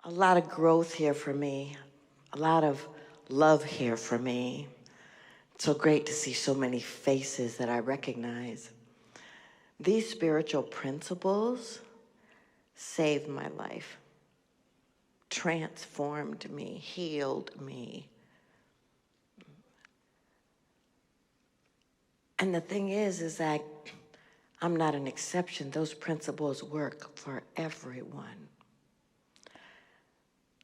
a lot of growth here for me, a lot of love here for me. It's so great to see so many faces that I recognize. These spiritual principles saved my life, transformed me, healed me. And the thing is that I'm not an exception. Those principles work for everyone.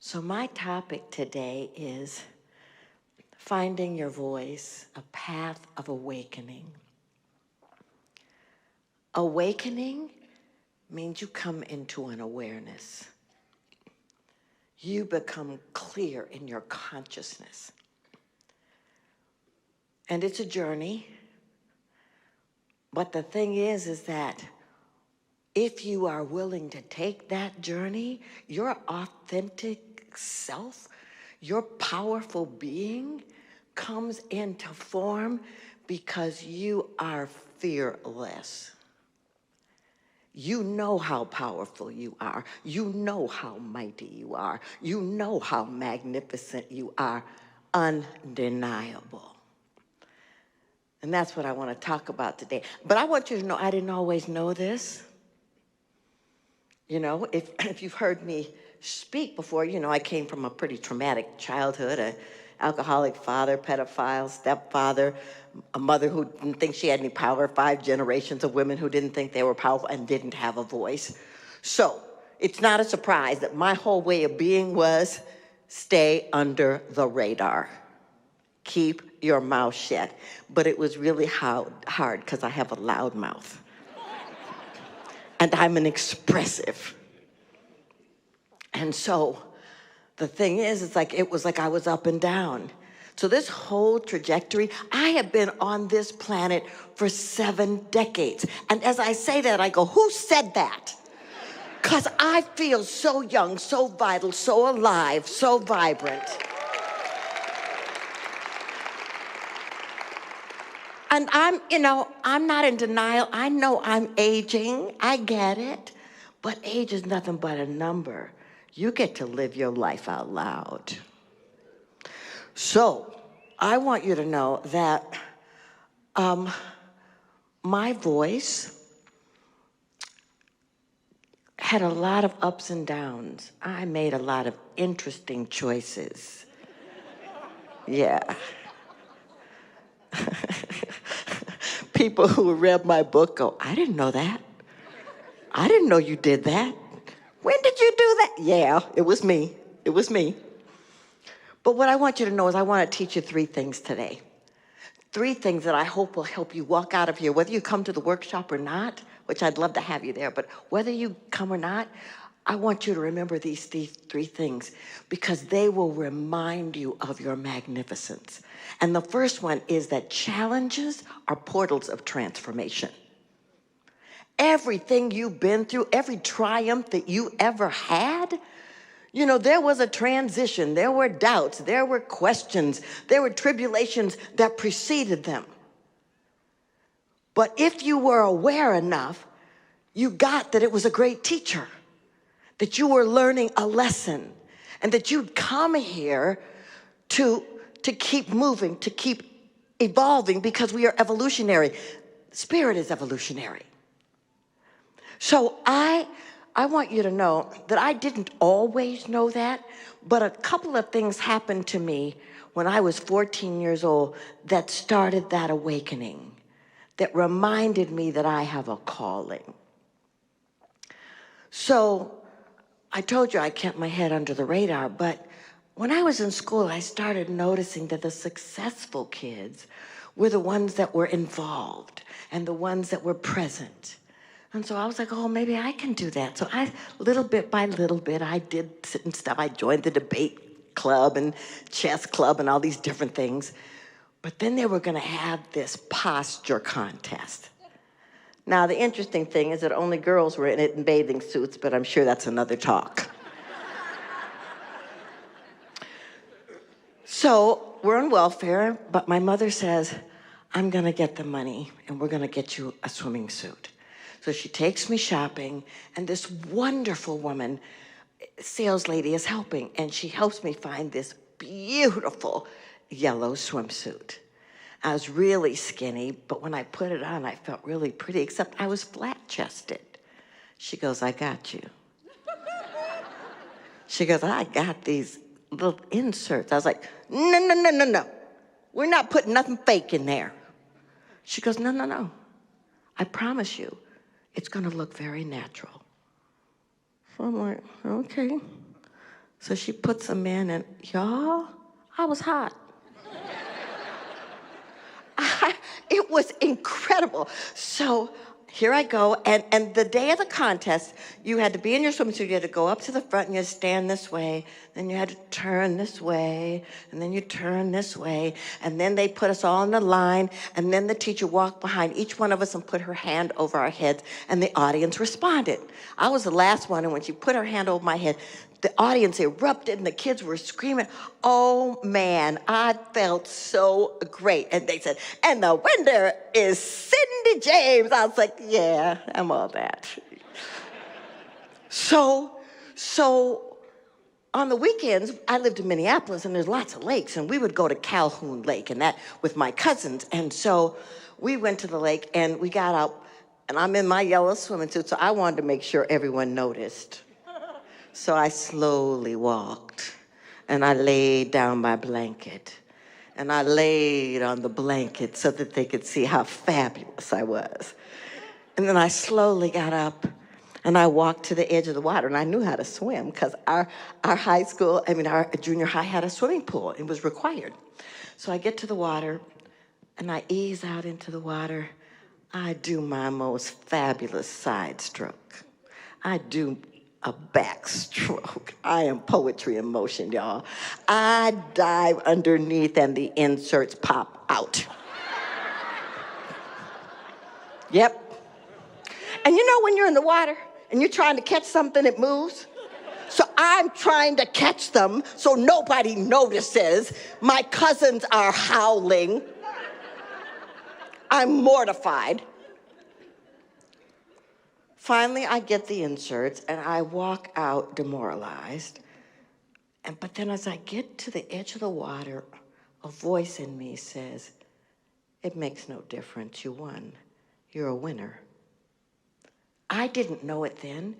So my topic today is finding your voice, a path of awakening. Awakening means you come into an awareness. You become clear in your consciousness. And it's a journey. But the thing is that if you are willing to take that journey, your authentic self, your powerful being comes into form because you are fearless. You know how powerful you are. You know how mighty you are. You know how magnificent you are. Undeniable. And that's what I want to talk about today. But I want you to know I didn't always know this. You know, if you've heard me speak before, you know, I came from a pretty traumatic childhood, an alcoholic father, pedophile, stepfather, a mother who didn't think she had any power, 5 generations of women who didn't think they were powerful and didn't have a voice. So it's not a surprise that my whole way of being was stay under the radar. Keep your mouth shut. But it was really hard because I have a loud mouth. And I'm an expressive. And so the thing is, it was like I was up and down. So this whole trajectory, I have been on this planet for 7 decades. And as I say that, I go, who said that? Because I feel so young, so vital, so alive, so vibrant. And I'm not in denial. I know I'm aging. I get it. But age is nothing but a number. You get to live your life out loud. So I want you to know that my voice had a lot of ups and downs. I made a lot of interesting choices. Yeah. People who read my book go, I didn't know that. I didn't know you did that. When did you do that? Yeah, it was me. It was me. But what I want you to know is I want to teach you 3 things today. 3 things that I hope will help you walk out of here, whether you come to the workshop or not, which I'd love to have you there, but whether you come or not, I want you to remember these 3 things because they will remind you of your magnificence. And the first one is that challenges are portals of transformation. Everything you've been through, every triumph that you ever had, you know, there was a transition, there were doubts, there were questions, there were tribulations that preceded them. But if you were aware enough, you got that it was a great teacher, that you were learning a lesson, and that you'd come here to keep moving, to keep evolving, because we are evolutionary. Spirit is evolutionary. So I want you to know that I didn't always know that, but a couple of things happened to me when I was 14 years old that started that awakening, that reminded me that I have a calling. So I told you I kept my head under the radar, but when I was in school, I started noticing that the successful kids were the ones that were involved and the ones that were present. And so I was like, oh, maybe I can do that. So little bit by little bit, I did sit and stuff. I joined the debate club and chess club and all these different things. But then they were going to have this posture contest. Now, the interesting thing is that only girls were in it in bathing suits, but I'm sure that's another talk. So we're on welfare, but my mother says, I'm going to get the money, and we're going to get you a swimming suit. So she takes me shopping, and this wonderful woman sales lady is helping, and she helps me find this beautiful yellow swimsuit. I was really skinny, but when I put it on, I felt really pretty, except I was flat-chested. She goes, I got you. She goes, I got these little inserts. I was like, no, no, no, no, no. We're not putting nothing fake in there. She goes, no, no, no. I promise you, it's gonna look very natural. So I'm like, okay. So she puts them in, and y'all, I was hot. It was incredible. So here I go, and the day of the contest, you had to be in your swimsuit, you had to go up to the front, and you had to stand this way, then you had to turn this way, and then you turn this way, and then they put us all in the line, and then the teacher walked behind each one of us and put her hand over our heads, and the audience responded. I was the last one, and when she put her hand over my head, the audience erupted and the kids were screaming. Oh man, I felt so great. And they said, and the winner is Cynthia James. I was like, yeah, I'm all that. So on the weekends, I lived in Minneapolis and there's lots of lakes, and we would go to Calhoun Lake and that with my cousins. And so we went to the lake and we got out, and I'm in my yellow swimming suit, so I wanted to make sure everyone noticed. So I slowly walked, and I laid down my blanket, and I laid on the blanket so that they could see how fabulous I was. And then I slowly got up, and I walked to the edge of the water, and I knew how to swim because our high school, our junior high had a swimming pool. It was required. So I get to the water, and I ease out into the water. I do my most fabulous side stroke. I do a backstroke. I am poetry in motion, y'all. I dive underneath and the inserts pop out. Yep. And you know when you're in the water and you're trying to catch something that moves? So I'm trying to catch them so nobody notices. My cousins are howling. I'm mortified. Finally, I get the inserts, and I walk out demoralized. But then as I get to the edge of the water, a voice in me says, it makes no difference, you won. You're a winner. I didn't know it then,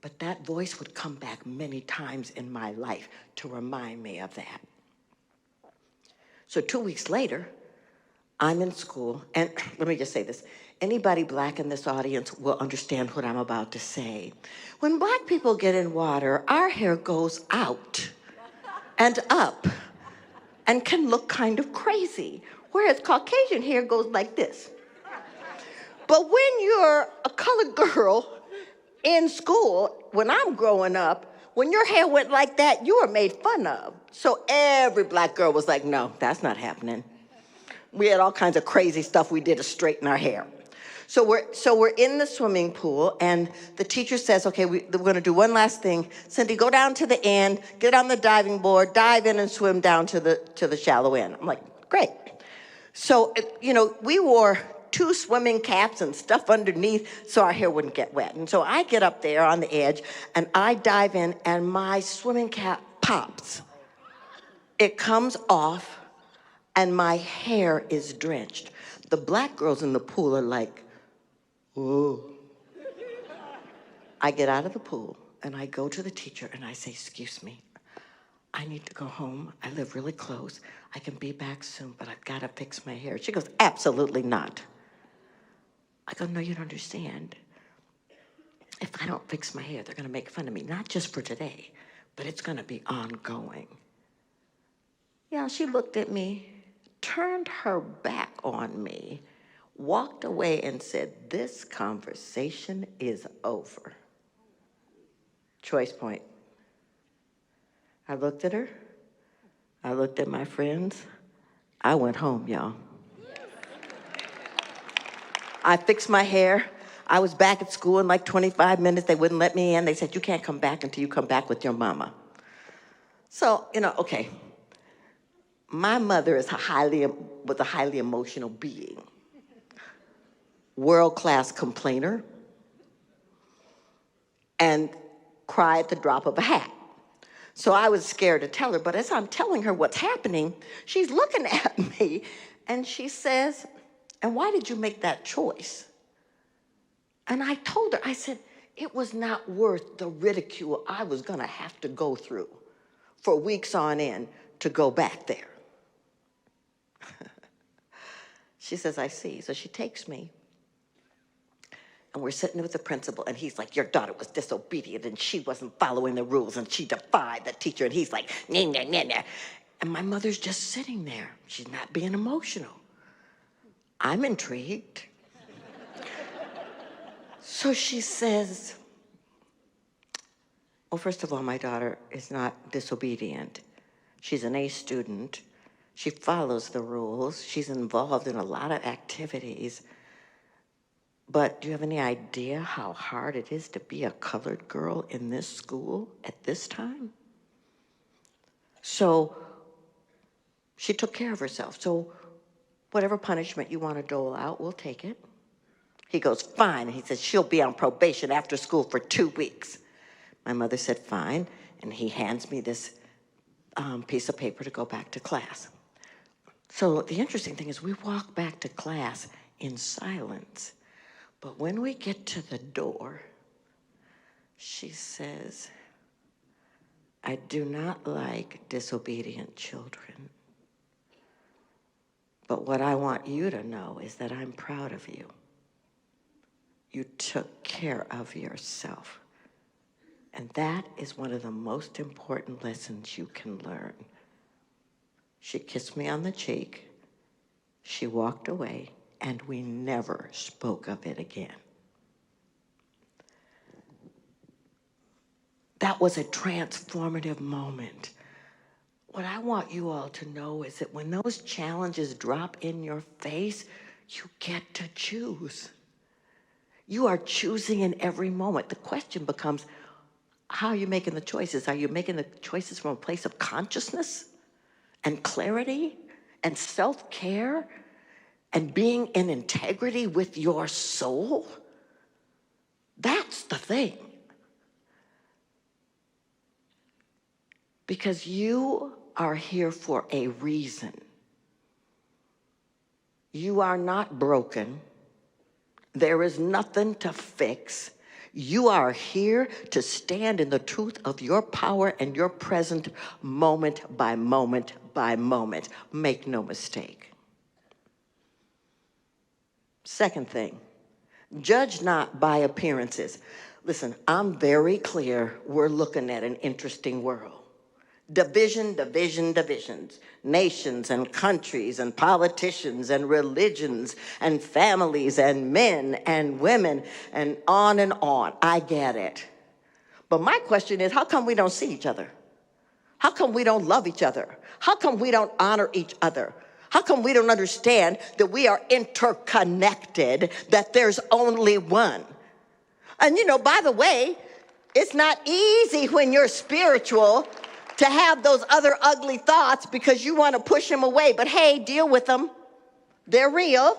but that voice would come back many times in my life to remind me of that. So 2 weeks later, I'm in school, and let me just say this. Anybody black in this audience will understand what I'm about to say. When black people get in water, our hair goes out and up and can look kind of crazy, whereas Caucasian hair goes like this. But when you're a colored girl in school, when I'm growing up, when your hair went like that, you were made fun of. So every black girl was like, no, that's not happening. We had all kinds of crazy stuff we did to straighten our hair. So we're in the swimming pool, and the teacher says, okay, we're going to do one last thing. Cindy, go down to the end, get on the diving board, dive in and swim down to the shallow end. I'm like, great. So, we wore 2 swimming caps and stuff underneath so our hair wouldn't get wet. And so I get up there on the edge, and I dive in, and my swimming cap pops. It comes off, and my hair is drenched. The black girls in the pool are like, whoa. I get out of the pool, and I go to the teacher, and I say, excuse me, I need to go home. I live really close. I can be back soon, but I've got to fix my hair. She goes, absolutely not. I go, no, you don't understand. If I don't fix my hair, they're going to make fun of me, not just for today, but it's going to be ongoing. Yeah, she looked at me, turned her back on me, walked away and said, this conversation is over. Choice point. I looked at her. I looked at my friends. I went home, y'all. I fixed my hair. I was back at school in like 25 minutes. They wouldn't let me in. They said, you can't come back until you come back with your mama. So, okay. My mother was a highly emotional being. World-class complainer. And cry at the drop of a hat. So I was scared to tell her, but as I'm telling her what's happening, she's looking at me and she says, and why did you make that choice? And I told her, I said, it was not worth the ridicule I was gonna have to go through for weeks on end to go back there. She says, I see. So she takes me, and we're sitting with the principal, and he's like, your daughter was disobedient, and she wasn't following the rules, and she defied the teacher, and he's like, nah, nah, nah, nah. And my mother's just sitting there. She's not being emotional. I'm intrigued. So she says, well, first of all, my daughter is not disobedient. She's an A student. She follows the rules. She's involved in a lot of activities. But do you have any idea how hard it is to be a colored girl in this school at this time? So she took care of herself. So whatever punishment you want to dole out, we'll take it. He goes, fine. And he says, she'll be on probation after school for 2 weeks. My mother said, fine. And he hands me this piece of paper to go back to class. So the interesting thing is we walk back to class in silence. But when we get to the door, she says, I do not like disobedient children. But what I want you to know is that I'm proud of you. You took care of yourself. And that is one of the most important lessons you can learn. She kissed me on the cheek, she walked away, and we never spoke of it again. That was a transformative moment. What I want you all to know is that when those challenges drop in your face, you get to choose. You are choosing in every moment. The question becomes, how are you making the choices? Are you making the choices from a place of consciousness and clarity and self-care and being in integrity with your soul? That's the thing. Because you are here for a reason. You are not broken. There is nothing to fix. You are here to stand in the truth of your power and your present moment by moment by moment. Make no mistake. Second thing, judge not by appearances. Listen, I'm very clear we're looking at an interesting world. Division, division, divisions. Nations and countries and politicians and religions and families and men and women and on and on. I get it. But my question is, how come we don't see each other? How come we don't love each other? How come we don't honor each other? How come we don't understand that we are interconnected, that there's only one? And you know, by the way, it's not easy when you're spiritual to have those other ugly thoughts because you want to push them away. But hey, deal with them. They're real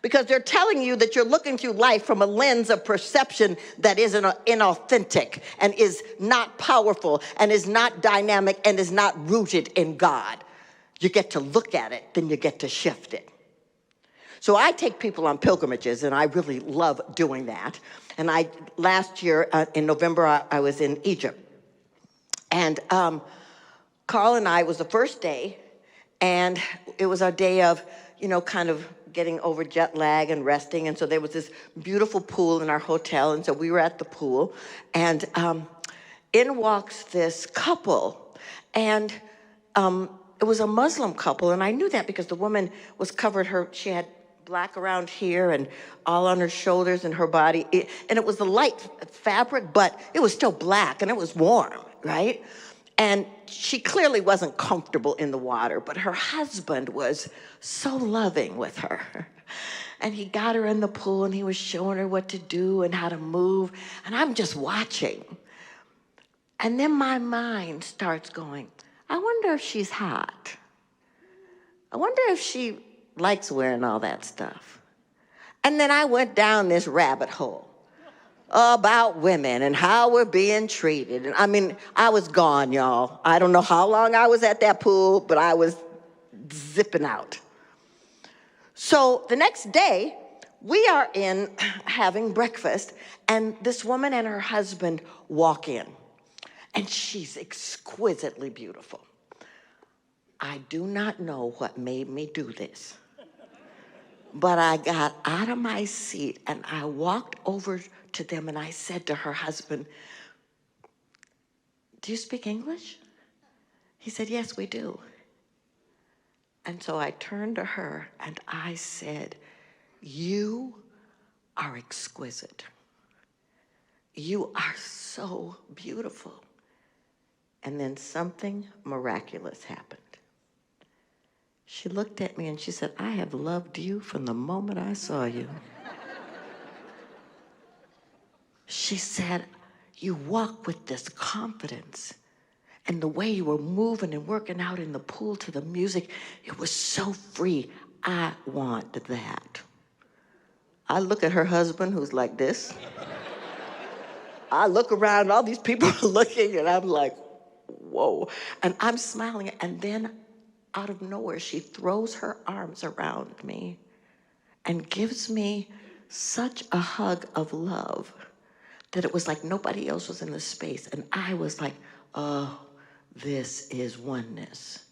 because they're telling you that you're looking through life from a lens of perception that is inauthentic and is not powerful and is not dynamic and is not rooted in God. You get to look at it, then you get to shift it. So I take people on pilgrimages, and I really love doing that. And last year in November, I was in Egypt. And Carl and I, it was the first day, and it was our day of, you know, kind of getting over jet lag and resting. And so there was this beautiful pool in our hotel, and so we were at the pool, and in walks this couple, and it was a Muslim couple, and I knew that because the woman was covered, she had black around here and all on her shoulders and her body, and it was the light fabric, but it was still black, and it was warm. Right? And she clearly wasn't comfortable in the water, but her husband was so loving with her. And he got her in the pool and he was showing her what to do and how to move. And I'm just watching. And then my mind starts going, I wonder if she's hot. I wonder if she likes wearing all that stuff. And then I went down this rabbit hole about women and how we're being treated. And I mean, I was gone, y'all. I don't know how long I was at that pool, but I was zipping out. So the next day, we are in having breakfast, and this woman and her husband walk in, and she's exquisitely beautiful. I do not know what made me do this, but I got out of my seat and I walked over to them and I said to her husband, "Do you speak English?" He said, "Yes, we do." And so I turned to her and I said, "You are exquisite. You are so beautiful." And then something miraculous happened. She looked at me and she said, "I have loved you from the moment I saw you." She said, "You walk with this confidence. And the way you were moving and working out in the pool to the music, it was so free. I want that." I look at her husband, who's like this. I look around, all these people are looking, and I'm like, whoa. And I'm smiling, and then out of nowhere, she throws her arms around me and gives me such a hug of love that it was like nobody else was in the space. And I was like, oh, this is oneness.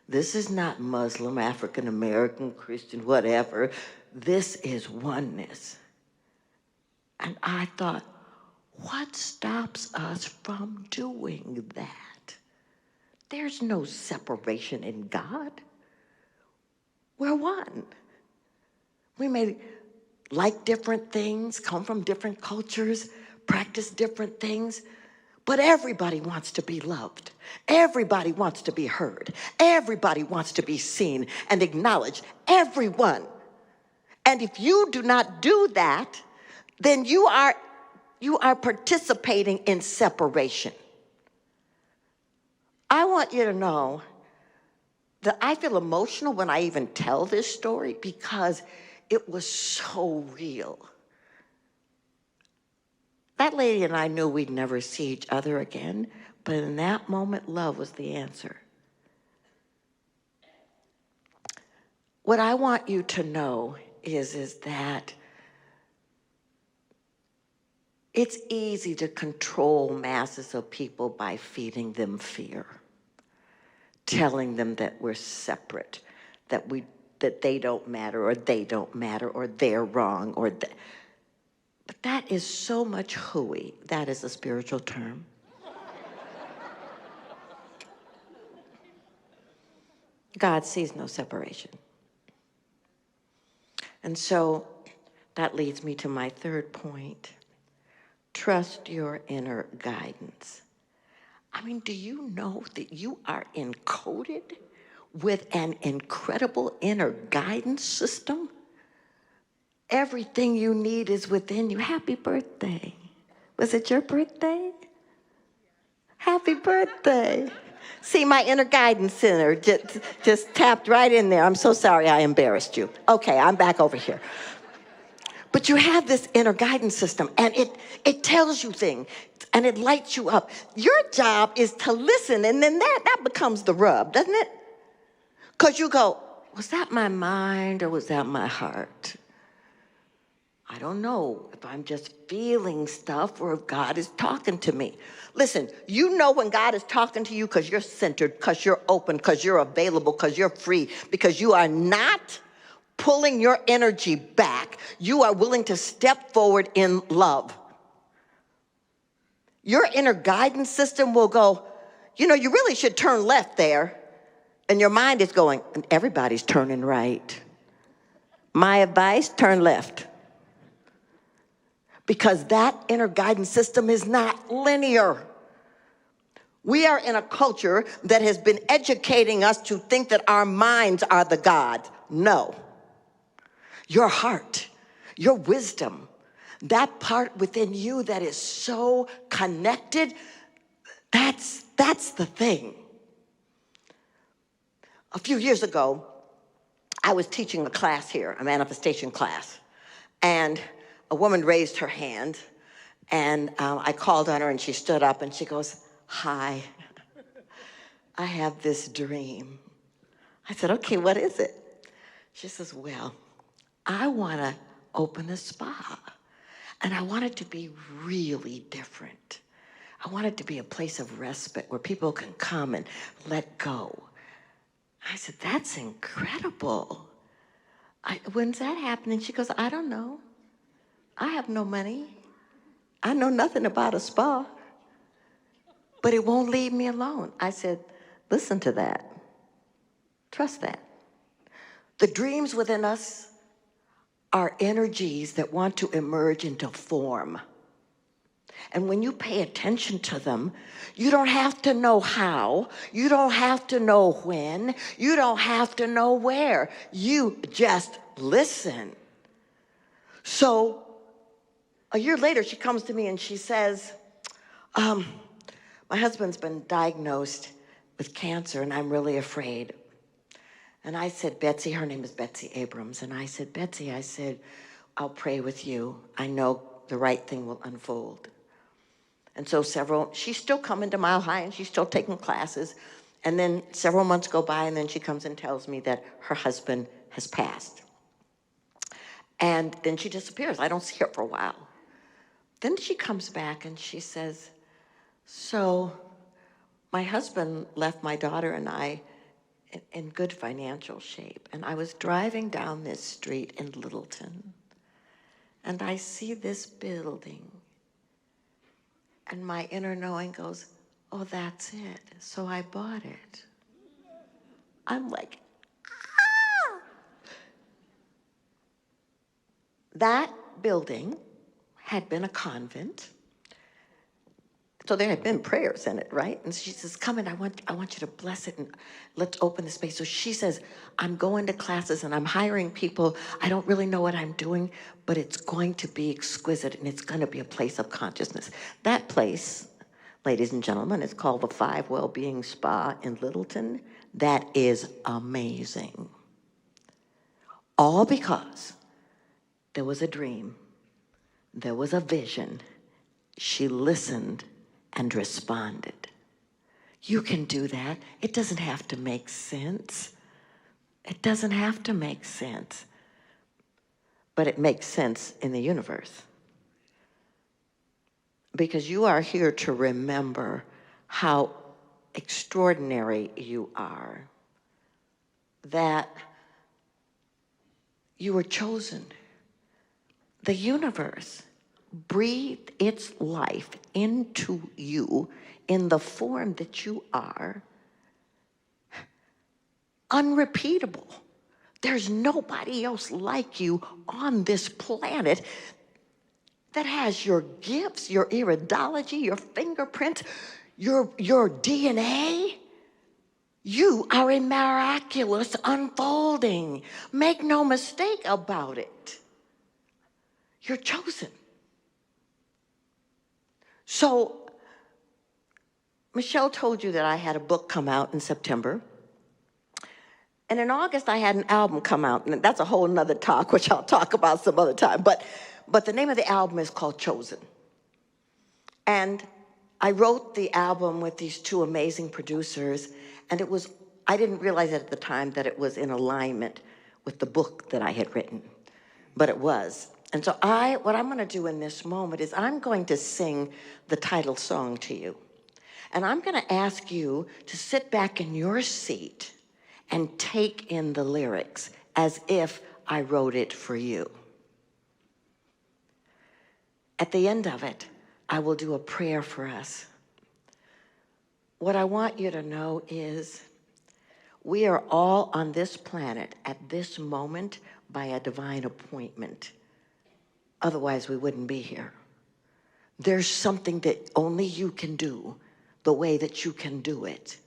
This is not Muslim, African American, Christian, whatever. This is oneness. And I thought, what stops us from doing that? There's no separation in God. We're one. We may like different things, come from different cultures, practice different things, but everybody wants to be loved. Everybody wants to be heard. Everybody wants to be seen and acknowledged. Everyone. And if you do not do that, then you are participating in separation. I want you to know that I feel emotional when I even tell this story because it was so real. That lady and I knew we'd never see each other again, but in that moment, love was the answer. What I want you to know is that it's easy to control masses of people by feeding them fear, telling them that we're separate, that they don't matter, or they don't matter, or they're wrong, but that is so much hooey. That is a spiritual term. God sees no separation. And so that leads me to my third point. Trust your inner guidance. I mean, do you know that you are encoded with an incredible inner guidance system? Everything you need is within you. Happy birthday. Was it your birthday? Happy birthday. See, my inner guidance center just tapped right in there. I'm so sorry I embarrassed you. Okay, I'm back over here. But you have this inner guidance system, and it tells you things, and it lights you up. Your job is to listen, and then that becomes the rub, doesn't it? Because you go, was that my mind or was that my heart? I don't know if I'm just feeling stuff or if God is talking to me. Listen, you know when God is talking to you because you're centered, because you're open, because you're available, because you're free, because you are not pulling your energy back. You are willing to step forward in love. Your inner guidance system will go, you know, you really should turn left there. And your mind is going, everybody's turning right. My advice, turn left. Because that inner guidance system is not linear. We are in a culture that has been educating us to think that our minds are the God. No. Your heart, your wisdom, that part within you that is so connected, that's the thing. A few years ago, I was teaching a class here, a manifestation class, and a woman raised her hand, And I called on her and she stood up and she goes, "Hi, I have this dream." I said, "Okay, what is it?" She says, "Well, I want to open a spa and I want it to be really different. I want it to be a place of respite where people can come and let go." I said, "That's incredible. When's that happening?" She goes, "I don't know. I have no money. I know nothing about a spa, but it won't leave me alone." I said, "Listen to that. Trust that. The dreams within us are energies that want to emerge into form. And when you pay attention to them, you don't have to know how, you don't have to know when, you don't have to know where. You just listen." So a year later, she comes to me and she says, "My husband's been diagnosed with cancer and I'm really afraid." And I said, "Betsy," her name is Betsy Abrams, and I said, "Betsy," I said, "I'll pray with you. I know the right thing will unfold." And so she's still coming to Mile High and she's still taking classes. And then several months go by and then she comes and tells me that her husband has passed. And then she disappears. I don't see her for a while. Then she comes back and she says, "So my husband left my daughter and I in good financial shape. And I was driving down this street in Littleton and I see this building. And my inner knowing goes, oh, that's it. So I bought it." I'm like, ah! That building had been a convent. So there had been prayers in it, right? And she says, "Come in, I want you to bless it and let's open the space." So she says, "I'm going to classes and I'm hiring people. I don't really know what I'm doing, but it's going to be exquisite and it's going to be a place of consciousness." That place, ladies and gentlemen, is called the Five Wellbeing Spa in Littleton. That is amazing. All because there was a dream, there was a vision. She listened and responded. You can do that. It doesn't have to make sense. It doesn't have to make sense. But it makes sense in the universe. Because you are here to remember how extraordinary you are. That you were chosen. The universe breathed its life into you in the form that you are, unrepeatable. There's nobody else like you on this planet that has your gifts, your iridology, your fingerprints, your DNA. You are a miraculous unfolding. Make no mistake about it. You're chosen. So, Michelle told you that I had a book come out in September. And in August, I had an album come out. And that's a whole nother talk, which I'll talk about some other time. But the name of the album is called Chosen. And I wrote the album with these two amazing producers. And I didn't realize at the time that it was in alignment with the book that I had written. But it was. And so what I'm going to do in this moment is I'm going to sing the title song to you. And I'm going to ask you to sit back in your seat and take in the lyrics as if I wrote it for you. At the end of it, I will do a prayer for us. What I want you to know is we are all on this planet at this moment by a divine appointment. Otherwise, we wouldn't be here. There's something that only you can do the way that you can do it.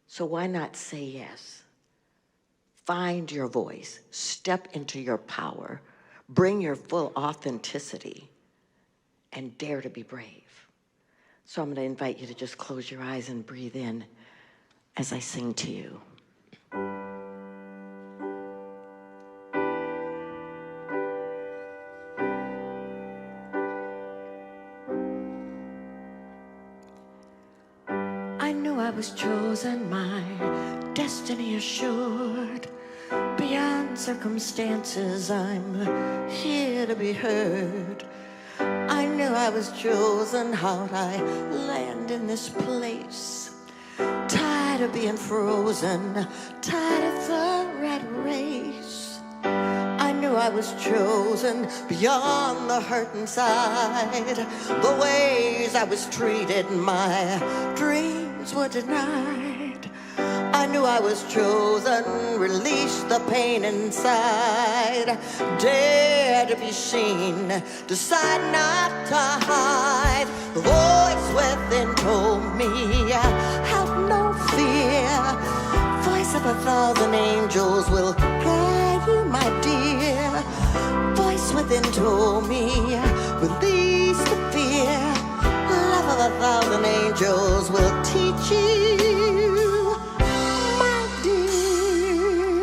So why not say yes? Find your voice, step into your power, bring your full authenticity, and dare to be brave. So I'm going to invite you to just close your eyes and breathe in as I sing to you. I was chosen, my destiny assured. Beyond circumstances, I'm here to be heard. I knew I was chosen. How'd I land in this place? Tired of being frozen, tired of the rat race. I knew I was chosen beyond the hurt inside. The ways I was treated, my dreams were denied. I knew I was chosen, release the pain inside. Dare to be seen, decide not to hide. The voice within told me, have no fear. Voice of 1,000 angels will guide you, my dear. Voice within told me, release the fear. Love of 1,000 angels will teach you, my dear.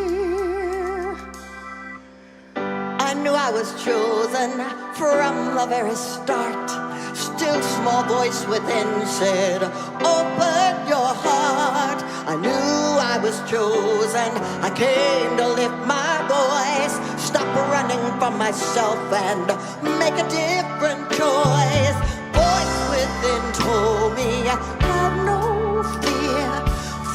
I knew I was chosen from the very start. Still small voice within said, open your heart. I knew I was chosen. I came to lift my voice, stop running from myself and make a different choice. Voice within told me, have no fear.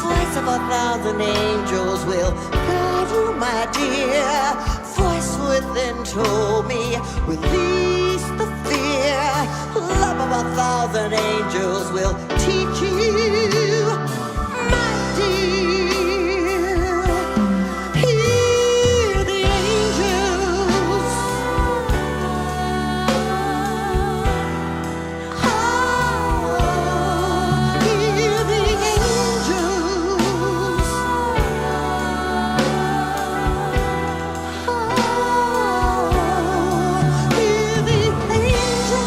Voice of 1,000 angels will guide you, my dear. Voice within told me, release the fear. Love of 1,000 angels will teach you, my dear. Hear the angels. Oh, hear the angels. Oh, hear the angels.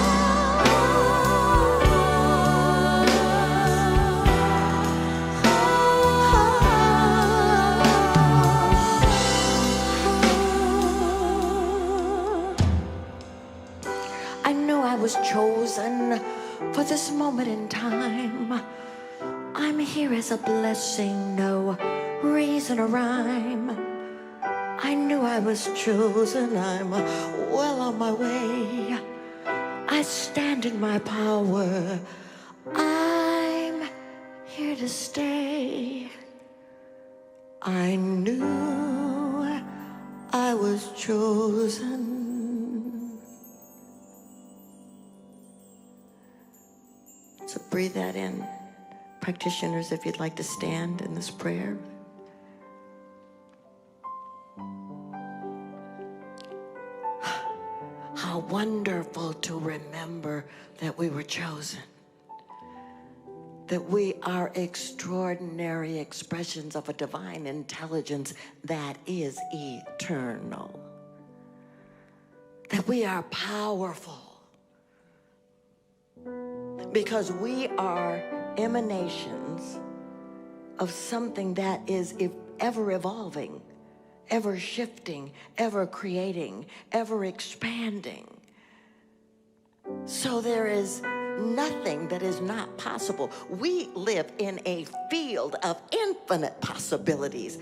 I knew I was chosen for this moment in time. I'm here as a blessing, no reason or rhyme. I knew I was chosen, I'm well on my way. I stand in my power, I'm here to stay. I knew I was chosen. So breathe that in. Practitioners, if you'd like to stand in this prayer. How wonderful to remember that we were chosen. That we are extraordinary expressions of a divine intelligence that is eternal. That we are powerful. Because we are emanations of something that is ever evolving, ever shifting, ever creating, ever expanding. So there is nothing that is not possible. We live in a field of infinite possibilities.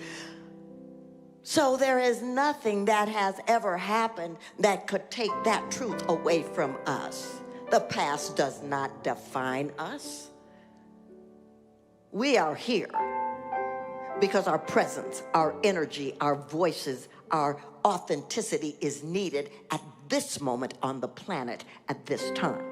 So there is nothing that has ever happened that could take that truth away from us. The past does not define us. We are here because our presence, our energy, our voices, our authenticity is needed at this moment on the planet at this time.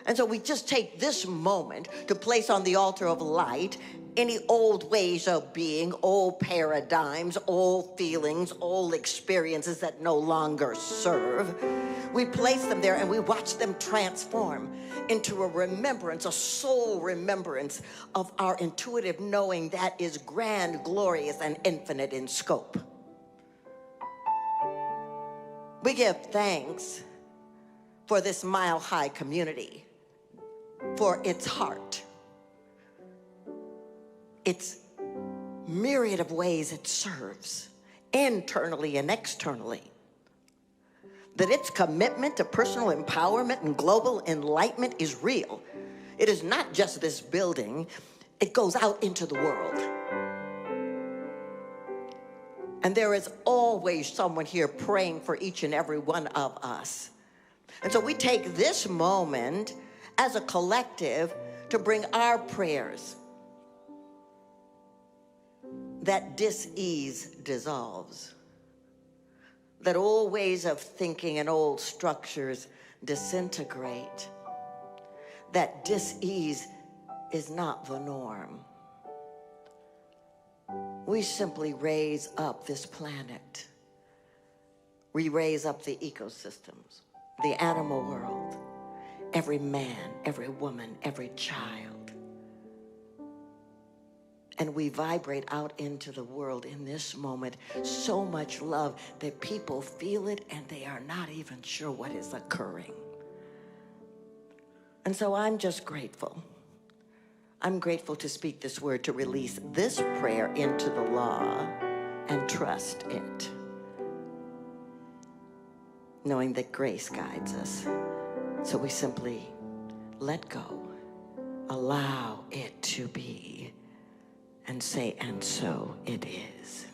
And so we just take this moment to place on the altar of light any old ways of being, old paradigms, old feelings, old experiences that no longer serve. We place them there and we watch them transform into a remembrance, a soul remembrance of our intuitive knowing that is grand, glorious, and infinite in scope. We give thanks for this mile-high community, for its heart, its myriad of ways it serves, internally and externally. That its commitment to personal empowerment and global enlightenment is real. It is not just this building. It goes out into the world. And there is always someone here praying for each and every one of us. And so we take this moment as a collective to bring our prayers that dis-ease dissolves, that old ways of thinking and old structures disintegrate, that dis-ease is not the norm. We simply raise up this planet. We raise up the ecosystems, the animal world, every man, every woman, every child. And we vibrate out into the world in this moment so much love that people feel it and they are not even sure what is occurring. And so I'm just grateful. I'm grateful to speak this word, to release this prayer into the law and trust it, knowing that grace guides us. So we simply let go, allow it to be, and say, and so it is.